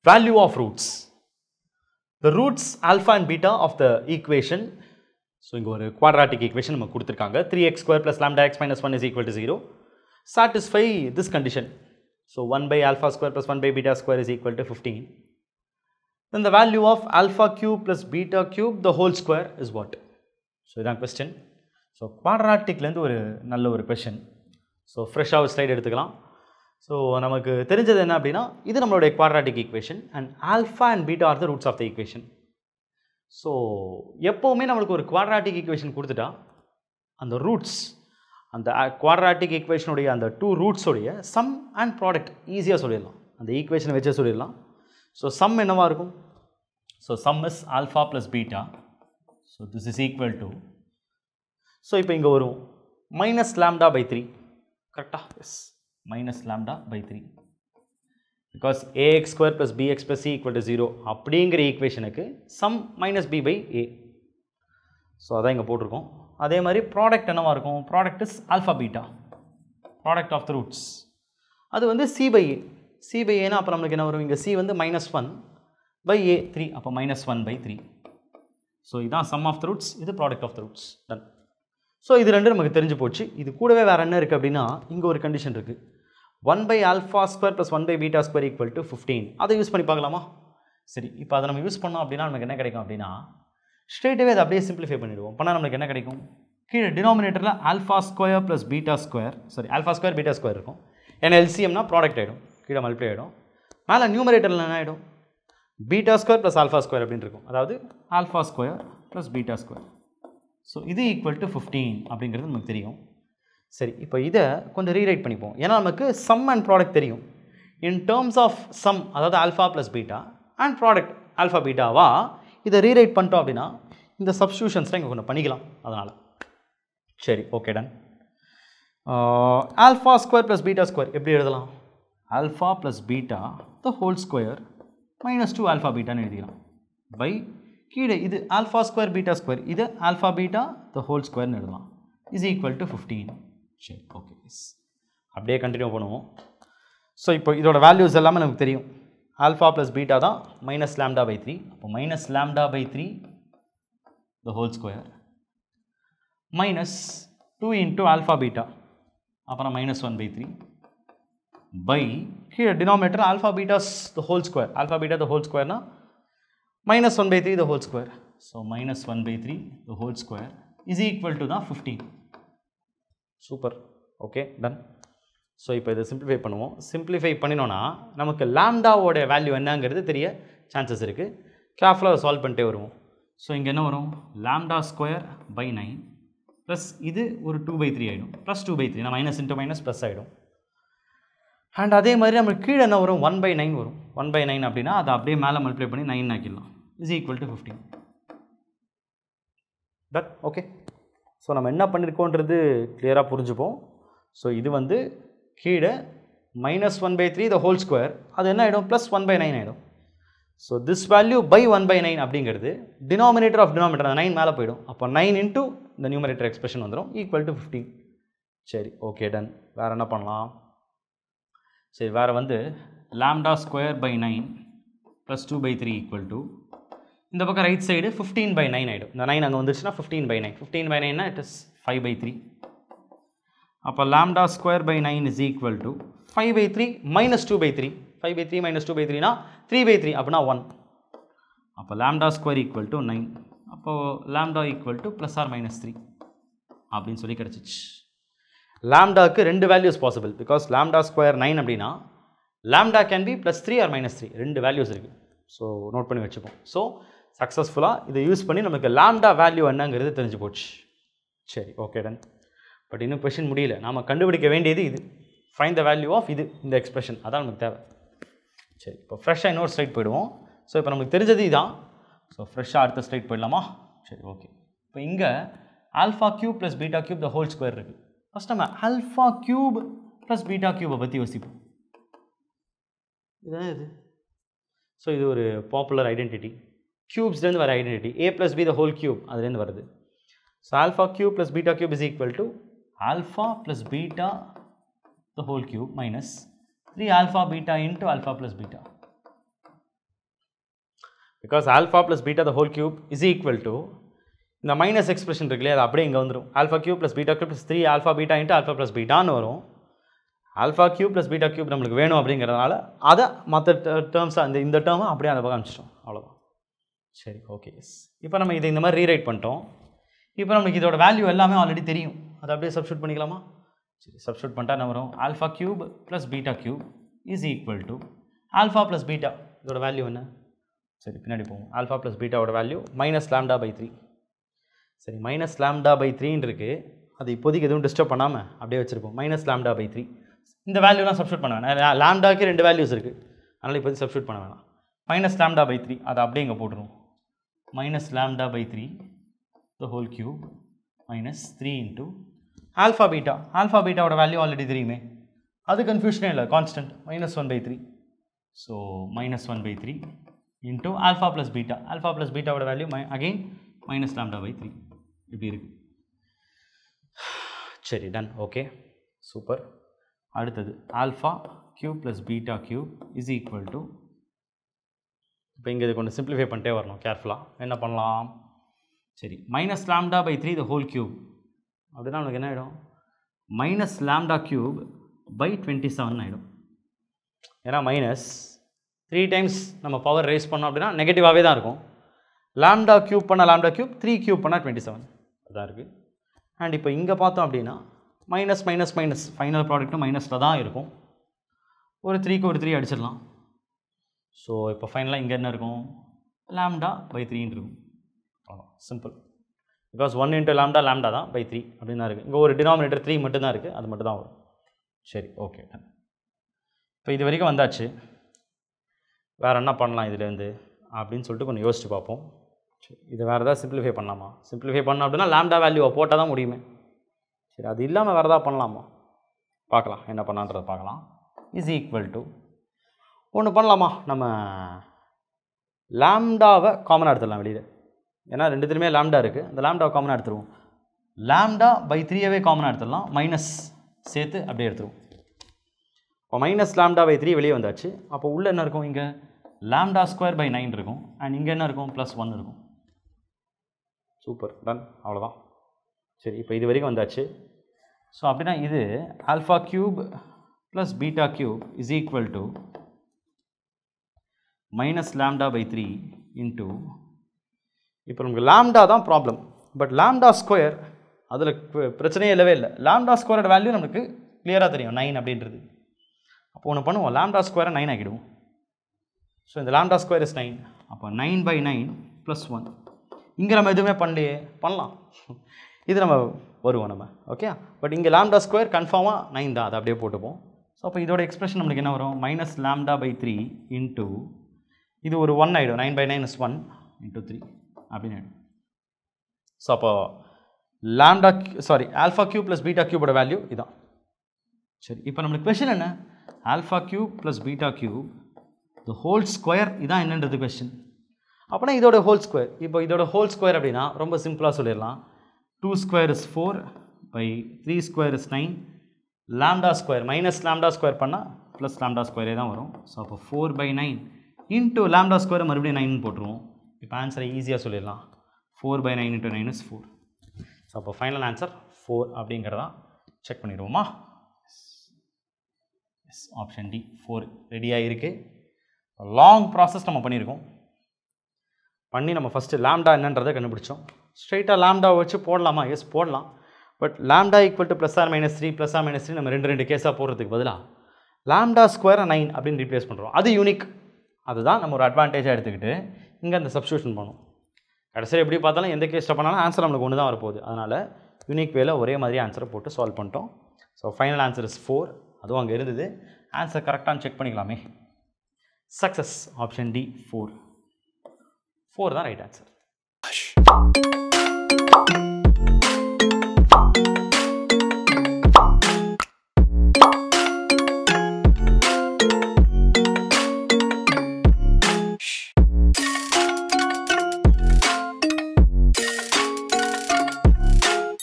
Value of roots. The roots alpha and beta of the equation. So, இங்க ஒரு quadratic equation நம்ம கொடுத்திருக்காங்க. 3x square plus lambda x minus 1 is equal to 0. Satisfy this condition. So, 1 by alpha square plus 1 by beta square is equal to 15. Then the value of alpha cube plus beta cube the whole square is what? So, இதான் question. So, quadraticலேருந்து ஒரு நல்ல ஒரு question. So, fresh ஆக slide எடுத்துக்கலாம். So, நமக்கு தெரிஞ்சது என்ன அப்படின்னா இது நம்மளுடைய quadratic equation and alpha and beta are the roots of the equation. So, எப்போவுமே நம்மளுக்கு ஒரு quadratic equation கொடுத்துட்டா அந்த roots அந்த quadratic equation உடைய அந்த two roots உடைய sum and product ஈஸியாக சொல்லிடலாம் அந்த equation வச்சே சொல்லிடலாம். So, sum என்னவா இருக்கும்? So, sum is alpha plus beta. So, this is equal to so, இப்போ இங்கே வரும் minus lambda by 3 கரெக்டா? Yes minus lambda by 3 because ax square plus bx plus c equal to 0 அப்படிங்கிற ஈக்குவேஷனுக்கு sum minus b by a. So அதான் இங்கே போட்டிருக்கோம். அதே மாதிரி ப்ராடக்ட் என்னவா இருக்கும்? Product is alpha beta product of the roots அது வந்து c by a. c by a னா அப்போ நம்மளுக்கு என்ன வரும்? இங்கே c வந்து minus 1 by a 3 அப்போ minus 1 by 3. ஸோ இதுதான் sum of the roots, இது product of the roots. Done. So இது ரெண்டு நமக்கு தெரிஞ்சு போச்சு. இது கூடவே வேறு என்ன இருக்குது அப்படின்னா இங்கே ஒரு கண்டிஷன் இருக்குது 1 by alpha square plus 1 by beta square equal to 15. அதை யூஸ் பண்ணி பார்க்கலாமா? சரி, இப்போ அதை நம்ம யூஸ் பண்ணோம் அப்படின்னா நமக்கு என்ன கிடைக்கும் அப்படின்னா ஸ்ட்ரெயிட்டாகவே அதை அப்படியே சிம்பிளிஃபை பண்ணிவிடுவோம். பண்ணால் நமக்கு என்ன கிடைக்கும்? கீழே டினாமினேட்டரில் alpha square plus beta square alpha square beta square இருக்கும். ஏன்னா எல்சிஎம்னா ப்ராடக்ட் ஆகிடும், கீழே மல்டிப்ளை ஆகிடும். மேலே நியூமரேட்டரில் என்ன ஆகிடும்? Beta square plus alpha square அப்படின்னு இருக்கும். அதாவது alpha square plus beta square. So இது ஈக்குவல் டு 15 அப்படிங்கிறது நமக்கு தெரியும். சரி, இப்போ இதை கொஞ்சம் ரீரைட் பண்ணிப்போம். ஏன்னா நமக்கு சம் அண்ட் ப்ராடக்ட் தெரியும். இன் டேர்ம்ஸ் ஆஃப் சம் அதாவது alpha plus beta and product alpha பீட்டாவா இதை ரீரைட் பண்ணிட்டோம் அப்படின்னா இந்த சப்ஸ்டியூஷன்ஸ்லாம் இங்கே கொஞ்சம் பண்ணிக்கலாம். அதனால் சரி, okay done. Alpha square plus beta square எப்படி எழுதலாம்? Alpha plus beta the whole square minus 2 alpha பீட்டான்னு எழுதிக்கலாம். பை கீழே இது ஆல்ஃபா ஸ்கொயர் பீட்டா ஸ்கொயர் இது ஆல்ஃபா பீட்டா த ஹோல் ஸ்கொயர்னு எழுதலாம். Is equal to 15. சரி, ஓகே, அப்படியே கண்டினியூ பண்ணுவோம். ஸோ இப்போ இதோட வேல்யூஸ் எல்லாமே நமக்கு தெரியும். ஆல்ஃபா ப்ளஸ் பீட்டா தான் மைனஸ் லேம்டா பை 3. அப்போ minus lambda by 3 the whole square minus 2 into alpha beta அப்புறம் மைனஸ் 1 பை 3 பை கீழே denominator alpha betas the whole square alpha beta the whole ஸ்கொயர்னா minus 1 by 3 the whole square. So, minus 1 by 3 the whole square is equal to the 15. Super. Okay, done. So, இப்போ இதை simplify பண்ணுவோம். Simplify பண்ணினோன்னா நமக்கு லாம்டாவோட value என்னங்கிறது தெரிய chances இருக்குது. கேர்ஃபுல்லாக solve பண்ணிட்டே வருவோம். ஸோ இங்கே என்ன வரும்? லாம்டா ஸ்கொயர் பை 9 ப்ளஸ் இது ஒரு 2 by 3 ஆகிடும் ப்ளஸ் 2 by 3 நான் மைனஸ் இன்ட்டு மைனஸ் ப்ளஸ் ஆகிடும். அண்ட் அதே மாதிரி நமக்கு கீழே என்ன வரும்? 1 by 9 வரும். 1 by 9 அப்படின்னா அதை அப்படியே மேலே மல்டிப்ளை பண்ணி 9 ஆக்கிடலாம். is equal to 15. That okay. So நம்ம என்ன பண்ணியிருக்கோன்றது கிளியராக புரிஞ்சுப்போம். ஸோ இது வந்து கீழே minus 1 by 3 the whole square அது என்ன ஆகிடும்? ப்ளஸ் 1 by 9 ஆகிடும். So this value by 1 by 9 அப்படிங்கிறது டினாமினேட்டர் ஆஃப் டினாமினேட்டர் அந்த 9 மேலே போயிடும். அப்போ 9 இன்ட்டு இந்த நியூமரேட்டர் எக்ஸ்பிரஷன் வந்துடும் ஈக்குவல் டு 15. சரி, ஓகே டன். வேறு என்ன பண்ணலாம்? சரி, வேறு வந்து lambda square by 9 plus 2 by 3 equal to இந்த பக்கம் ரைட் சைடு 15 by 9 ஆகிடும். இந்த 9 அங்கே வந்துச்சுன்னா 15 by 9 15 by 9 it is 5 by 3. அப்போ lambda square by 9 is equal to 5 by 3 minus 2 by 3 5 by 3 minus 2 by 3னா 3 by 3 அப்படின்னா 1. அப்போ லாம்டா ஸ்கொயர் ஈக்குவல் டு 9. அப்போது lambda equal to plus or minus 3 அப்படின்னு சொல்லி கிடச்சிச்சு. லாம்டாவுக்கு ரெண்டு values possible because lambda square 9 அப்படின்னா lambda can be plus 3 or minus 3 ரெண்டு வேல்யூஸ் இருக்குது. ஸோ நோட் பண்ணி வச்சுப்போம். ஸோ சக்ஸஸ்ஃபுல்லாக இதை யூஸ் பண்ணி நமக்கு லாம்டா வேல்யூ என்னங்கிறது தெரிஞ்சு போச்சு. சரி, ஓகே டன். பட் இன்னும் கொஷின் முடியல. நாம் கண்டுபிடிக்க வேண்டியது இது. ஃபைண்ட் த வேல்யூ ஆஃப் இது இந்த எக்ஸ்பிரஷன் அதான் நமக்கு தேவை. சரி, இப்போ ஃப்ரெஷ்ஷாக இன்னொரு ஸ்லைட் போயிடுவோம். ஸோ இப்போ நமக்கு தெரிஞ்சது இதான். ஸோ ஃப்ரெஷ்ஷாக அடுத்த ஸ்லைட் போயிடலாமா? சரி, ஓகே. இப்போ இங்கே alpha cube plus beta cube the whole square இருக்குது. ஃபஸ்ட் நம்ம ஆல்ஃபா கியூப் ப்ளஸ் பீட்டா கியூபை பற்றி யோசிப்போம். இதுதான் இது. ஸோ இது ஒரு பாப்புலர் ஐடென்டிட்டி. கியூப்ஸ்லேருந்து வர identity a plus B the whole cube அதுலேருந்து வருது. So alpha cube plus beta cube is equal to alpha plus beta the whole cube minus 3 alpha beta into alpha plus beta. because alpha plus beta the whole cube is equal to இந்த minus expression இருக்கு இல்லையா, அது அப்படியே இங்கே வந்துடும். Alpha cube plus beta cube plus 3 alpha beta into alpha plus பீட்டான்னு வரும். Alpha cube plus beta cube நம்மளுக்கு வேணும் அப்படிங்கிறதுனால அதை மற்ற டேர்ம்ஸாக இந்த டேர்மை அப்படியே அந்த பக்கம் அனுப்பிச்சிட்டோம். அவ்வளோதான். சரி, ஓகே. இப்போ நம்ம இதை இந்த மாதிரி ரீரைட் பண்ணிட்டோம். இப்போ நமக்கு இதோட வேல்யூ எல்லாமே ஆல்ரெடி தெரியும். அதை அப்படியே சப்ஸ்டியூட் பண்ணிக்கலாமா? சரி, சப்ஸ்டியூட் பண்ணிட்டா என்ன வரும்? Alpha cube plus beta cube is equal to alpha plus beta. இதோட வேல்யூ என்ன? சரி, பின்னாடி போவோம். ஆல்ஃபா ப்ளஸ் பீட்டாவோட வேல்யூ மைனஸ் லாம்டா பை 3. சரி, மைனஸ் லாம்டா பை 3 இருக்குது. அது இப்போதைக்கு எதுவும் டிஸ்டர்ப் பண்ணாமல் அப்படியே வச்சுருப்போம். Minus lambda by 3. இந்த வேல்யூலாம் சப்ஸ்டியூட் பண்ண வேணாம். லாம்டாக்கு 2 வேல்யூஸ் இருக்குது, அதனால் இப்போதைக்கு சப்ஸ்டியூட் பண்ண வேணாம். மைனஸ் லாம்டா பை 3 அதை அப்படியே இங்கே போட்டுருவோம். Minus lambda by 3 the whole cube minus 3 into alpha beta. Alpha பீட்டாவோட வேல்யூ ஆல்ரெடி தெரியுமே, அது கன்ஃபியூஷனே இல்லை, constant minus 1/3. So minus 1/3 into alpha plus beta. Alpha plus பீட்டாவோட value again minus lambda by 3 இப்படி இருக்குது. சரி, டன். Okay, super. அடுத்தது alpha cube plus beta cube is equal to, இப்போ இங்கே இது கொஞ்சம் சிம்பிளிஃபை பண்ணிட்டே வரணும் கேர்ஃபுல்லாக. என்ன பண்ணலாம்? சரி, minus lambda by 3 the whole cube அப்படின்னா நமக்கு என்ன ஆகிடும்? மைனஸ் லாம்டா கியூப் பை 27 ஆகிடும். ஏன்னா மைனஸ் 3 டைம்ஸ் நம்ம பவர் ரேஸ் பண்ணோம் அப்படின்னா நெகட்டிவாகவே தான் இருக்கும். லாம்டா கியூப் பண்ணால் லாம்டா கியூப், 3 கியூப் பண்ணால் 27 அதான் இருக்குது. அண்ட் இப்போ இங்கே பார்த்தோம் அப்படின்னா மைனஸ் மைனஸ் மைனஸ் ஃபைனல் ப்ராடக்ட்டும் மைனஸில் தான் இருக்கும். ஒரு 3க்கு ஒரு 3 அடிச்சிடலாம். ஸோ இப்போ ஃபைனலாக இங்கே என்ன இருக்கும்? லாம்டா பை 3 இருக்கும். அவ்வளோ simple. Because 1 into lambda lambda தான் பை 3 அப்படின்னு தான் இருக்குது. இங்கே ஒரு டினாமினேட்டர் 3 மட்டும் தான் இருக்குது, அது மட்டும் தான் வரும். சரி, ஓகே. இப்போ இது வரைக்கும் வந்தாச்சு. வேறு என்ன பண்ணலாம் இதுலேருந்து அப்படின்னு சொல்லிட்டு கொஞ்சம் யோசிச்சு பார்ப்போம். இது வேறு ஏதாவது சிம்பிளிஃபை பண்ணலாமா? சிம்பிளிஃபை பண்ணோம் அப்படின்னா லாம்டா வேல்யூவை போட்டால் தான் முடியுமே. சரி, அது இல்லாமல் வேறு ஏதாவது பண்ணலாமா? பார்க்கலாம், என்ன பண்ணலான்றதை பார்க்கலாம். இஸ் ஈக்குவல் டு ஒன்று பண்ணலாமா? நம்ம லாம்டாவை காமனாக எடுத்துடலாம் வெளியில். ஏன்னா ரெண்டுத்துலையுமே லாம்டா இருக்குது, அந்த லாம்டாவை காமனாக எடுத்துருவோம். லாம்டா பை 3யவே காமனாக எடுத்துடலாம், மைனஸ் சேர்த்து அப்படியே எடுத்துருவோம். இப்போ மைனஸ் லாம்டா பை 3 வெளியே வந்தாச்சு. அப்போ உள்ளே என்ன இருக்கும்? இங்கே லாம்டா ஸ்கொயர் பை 9 இருக்கும். அண்ட் இங்கே என்ன இருக்கும்? ப்ளஸ் 1 இருக்கும். Super, done. அவ்வளோதான். சரி, இப்போ இது வரைக்கும் வந்தாச்சு. ஸோ அப்படின்னா இது alpha cube plus beta cube is equal to minus lambda by 3 into, இப்போ நமக்கு லாம்டா தான் ப்ராப்ளம். பட் லாம்டா ஸ்கொயர் அதில் பிரச்சனையே இல்லவே இல்லை. லாம்டா ஸ்கொயரோட வேல்யூ நமக்கு கிளியராக தெரியும், 9 அப்படின்றது. அப்போ ஒன்று பண்ணுவோம், லாம்டா ஸ்கொயரை 9 ஆக்கிடுவோம். ஸோ இந்த லாம்டா ஸ்கொயர் இஸ் 9. அப்போ 9/9 ப்ளஸ் 1. இங்கே நம்ம எதுவுமே பண்ணலையே, பண்ணலாம். இது நம்ம வருவோம் நம்ம, ஓகே. பட் இங்கே லாம்டா ஸ்கொயர் கன்ஃபார்மாக 9 தான், அதை அப்படியே போட்டுப்போம். ஸோ அப்போ இதோட எக்ஸ்பிரஷன் நம்மளுக்கு என்ன வரும்? மைனஸ் லாம்டா பை 3 இன்ட்டு, இது ஒரு 1 ஆகிடும். 9/9 இஸ் 1 இன்ட்டு 3 அப்படின்னு ஆகிடும். ஸோ அப்போ lambda alpha cube plus beta கியூபோட வேல்யூ இதான். சரி, இப்போ நம்மளுக்கு கொஷின் என்ன? Alpha cube plus beta cube the whole square இதான் என்னன்றது கொஸ்டின். அப்படின்னா இதோட ஹோல் ஸ்கொயர். இப்போ இதோட ஹோல் ஸ்கொயர் அப்படின்னா ரொம்ப சிம்பிளாக சொல்லிடலாம். 2 square is 4 by 3 square is 9. Lambda square minus lambda square பண்ணால் ப்ளஸ் லாம்டா ஸ்கொயரே தான் வரும். ஸோ அப்போ 4/9 இன்ட்டு லாம்டா ஸ்கொயரை மறுபடியும் 9 போட்டுருவோம். இப்போ ஆன்சரை ஈஸியாக சொல்லிடலாம். 4/9 இன்ட்டு 9 இஸ் 4. ஸோ அப்போ ஃபைனல் ஆன்சர் 4 அப்படிங்கிறதா செக் பண்ணிடுவோமா? எஸ், ஆப்ஷன் டி 4 ரெடியாக இருக்குது. லாங் ப்ராசஸ் நம்ம பண்ணியிருக்கோம். பண்ணி நம்ம ஃபஸ்ட்டு லாம்டா என்னன்றதை கண்டுபிடிச்சோம். ஸ்ட்ரெயிட்டாக லாம்டாவை வச்சு போடலாமா? எஸ், போடலாம். But lambda equal to plus or minus 3 plus or minus 3 நம்ம ரெண்டு கேஸாக போடுறதுக்கு பதிலாக லாம்டா ஸ்கொயரை 9 அப்படின்னு ரீப்ளேஸ் பண்ணுறோம். அது யூனிக். அதுதான் நம்ம ஒரு அட்வான்டேஜாக எடுத்துக்கிட்டு இங்கே அந்த சப்ஸ்டியூஷன் பண்ணோம். கடைசியில் எப்படி பார்த்தாலும் எந்த கேஸில் பண்ணாலும் ஆன்சர் நம்மளுக்கு ஒன்று தான் வரப்போகுது. அதனால் யூனிக் வேல ஒரே மாதிரி ஆன்சரை போட்டு சால்வ் பண்ணிட்டோம். So final answer is 4. அதுவும் அங்கே இருந்தது. ஆன்சர் கரெக்டானு செக் பண்ணிக்கலாமே. சக்ஸஸ். ஆப்ஷன் டி 4 தான் ரைட் ஆன்சர்.